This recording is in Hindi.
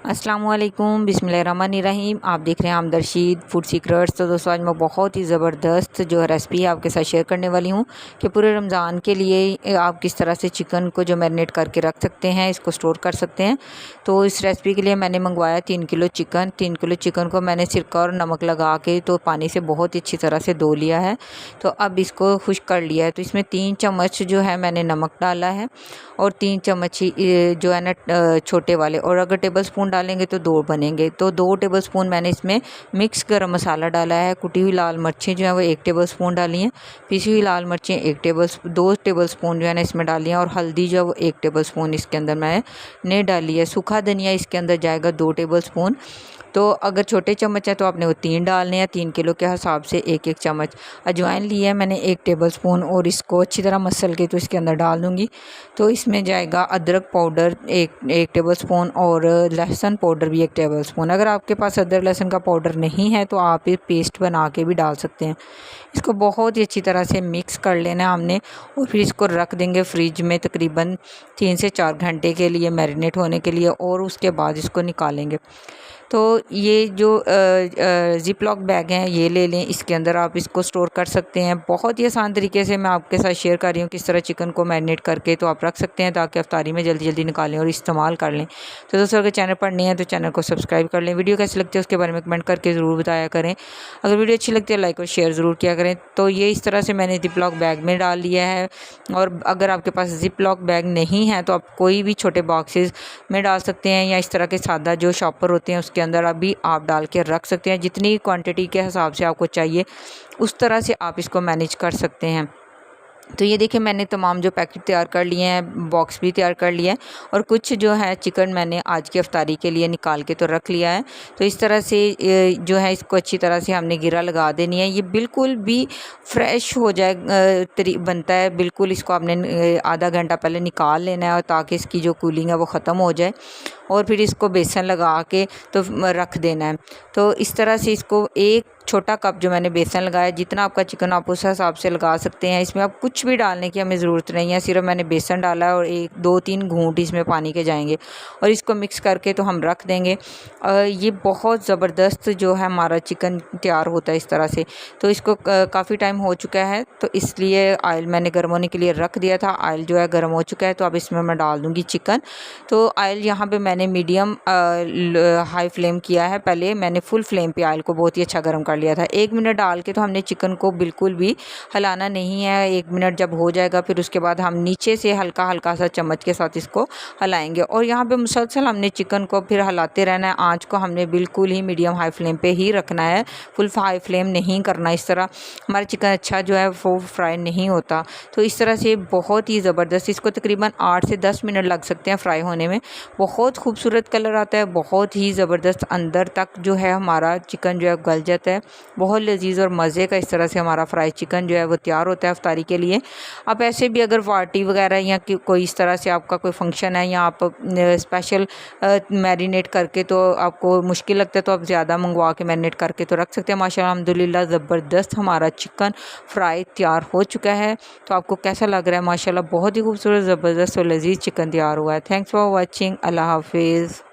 अस्सलामुअलैकुम बिस्मिल्लाहिर्रहमानिर्रहीम। आप देख रहे हैं आमदरशीद फूड सीक्रेट्स। तो दोस्तों, आज मैं बहुत ही ज़बरदस्त जो रेसिपी है आपके साथ शेयर करने वाली हूँ कि पूरे रमज़ान के लिए आप किस तरह से चिकन को जो मैरिनेट करके रख सकते हैं, इसको स्टोर कर सकते हैं। तो इस रेसिपी के लिए मैंने मंगवाया 3 किलो चिकन। 3 किलो चिकन को मैंने सिरका और नमक लगा के तो पानी से बहुत ही अच्छी तरह से धो लिया है। तो अब इसको खुश्क कर लिया है। तो इसमें 3 चम्मच जो है मैंने नमक डाला है और 3 चम्मच ही जो है ना छोटे वाले, और अगर टेबल स्पून डालेंगे तो 2 बनेंगे। तो 2 टेबल स्पून मैंने इसमें मिक्स गरम मसाला डाला है। कुटी हुई लाल मिर्चें जो है वो 1 टेबल स्पून डाली हैं। पिसी हुई लाल मिर्चें 2 टेबल स्पून जो है ना इसमें डाली हैं, और हल्दी जो है वो 1 टेबल स्पून इसके अंदर मैंने डाली है। सूखा धनिया इसके अंदर जाएगा 2 टेबल स्पून। तो अगर छोटे चम्मच है तो आपने वो 3 डालने हैं। 3 किलो के हिसाब से 1-1 चम्मच अजवाइन ली है मैंने 1 टेबल स्पून, और इसको अच्छी तरह मसल के तो इसके अंदर डाल दूँगी। तो इसमें जाएगा अदरक पाउडर 1 टेबल स्पून, और लहसुन पाउडर भी 1 टेबल स्पून। अगर आपके पास अदरक लहसुन का पाउडर नहीं है तो आप ये पेस्ट बना के भी डाल सकते हैं। इसको बहुत ही अच्छी तरह से मिक्स कर लेना है हमने, और फिर इसको रख देंगे फ्रिज में तकरीबन 3 से 4 घंटे के लिए मैरिनेट होने के लिए, और उसके बाद इसको निकालेंगे। तो ये जो ज़िप लॉक बैग हैं ये ले लें, इसके अंदर आप इसको स्टोर कर सकते हैं। बहुत ही आसान तरीके से मैं आपके साथ शेयर कर रही हूँ किस तरह चिकन को मैरिनेट करके तो आप रख सकते हैं, ताकि अफ्तारी में जल्दी जल्दी निकालें और इस्तेमाल कर लें। तो दोस्तों, अगर चैनल पर नहीं है तो चैनल को सब्सक्राइब कर लें। वीडियो कैसी लगती है उसके बारे में कमेंट करके ज़रूर बताया करें। अगर वीडियो अच्छी लगती है लाइक और शेयर ज़रूर किया करें। तो ये इस तरह से मैंने ज़िप लॉक बैग में डाल लिया है, और अगर आपके पास ज़िप लॉक बैग नहीं है तो आप कोई भी छोटे बॉक्सेस में डाल सकते हैं, या इस तरह के सादा जो शॉपर होते हैं उसके अंदर अभी आप डाल के रख सकते हैं। जितनी क्वांटिटी के हिसाब से आपको चाहिए उस तरह से आप इसको मैनेज कर सकते हैं। तो ये देखिए, मैंने तमाम जो पैकेट तैयार कर लिए हैं, बॉक्स भी तैयार कर लिया है, और कुछ जो है चिकन मैंने आज की अफ्तारी के लिए निकाल के तो रख लिया है। तो इस तरह से जो है इसको अच्छी तरह से हमने गिरा लगा देनी है। ये बिल्कुल भी फ्रेश हो जाए बनता है बिल्कुल। इसको आपने आधा घंटा पहले निकाल लेना है, और ताकि इसकी जो कूलिंग है वो ख़त्म हो जाए, और फिर इसको बेसन लगा के तो रख देना है। तो इस तरह से इसको 1 छोटा कप जो मैंने बेसन लगाया, जितना आपका चिकन आप उस हिसाब से लगा सकते हैं। इसमें आप कुछ भी डालने की हमें ज़रूरत नहीं है, सिर्फ मैंने बेसन डाला है और 1-2-3 घूंट इसमें पानी के जाएंगे, और इसको मिक्स करके तो हम रख देंगे। ये बहुत ज़बरदस्त जो है हमारा चिकन तैयार होता है इस तरह से। तो इसको काफ़ी टाइम हो चुका है, तो इसलिए ऑयल मैंने गर्म होने के लिए रख दिया था। ऑयल जो है गर्म हो चुका है, तो अब इसमें मैं डाल दूँगी चिकन। तो ऑयल यहाँ पर मैंने मीडियम हाई फ्लेम किया है। पहले मैंने फुल फ्लेम पे ऑयल को बहुत ही अच्छा गर्म कर लिया था। 1 मिनट डाल के तो हमने चिकन को बिल्कुल भी हिलाना नहीं है। 1 मिनट जब हो जाएगा फिर उसके बाद हम नीचे से हल्का हल्का सा चम्मच के साथ इसको हिलाएंगे, और यहाँ पे मुसलसल हमने चिकन को फिर हिलाते रहना है। आँच को हमने बिल्कुल ही मीडियम हाई फ्लेम पे ही रखना है, फुल हाई फ्लेम नहीं करना। इस तरह हमारा चिकन अच्छा जो है वो फ्राई नहीं होता। तो इस तरह से बहुत ही ज़बरदस्त, इसको तकरीबन 8 से 10 मिनट लग सकते हैं फ्राई होने में। बहुत खूबसूरत कलर आता है, बहुत ही ज़बरदस्त अंदर तक जो है हमारा चिकन जो है गल जाता है। बहुत लजीज और मज़े का इस तरह से हमारा फ्राई चिकन जो है वो तैयार होता है अफ्तारी के लिए। आप ऐसे भी अगर पार्टी वगैरह या कोई इस तरह से आपका कोई फंक्शन है, या आप स्पेशल मैरिनेट करके तो आपको मुश्किल लगता है, तो आप ज़्यादा मंगवा के मैरिनेट करके तो रख सकते हैं। माशाल्लाह अल्हम्दुलिल्लाह ज़बरदस्त हमारा चिकन फ्राई तैयार हो चुका है। तो आपको कैसा लग रहा है? माशाल्लाह बहुत ही खूबसूरत ज़बरदस्त और लजीज चिकन तैयार हुआ है। Thanks for watching. अल्लाह हाफिज़।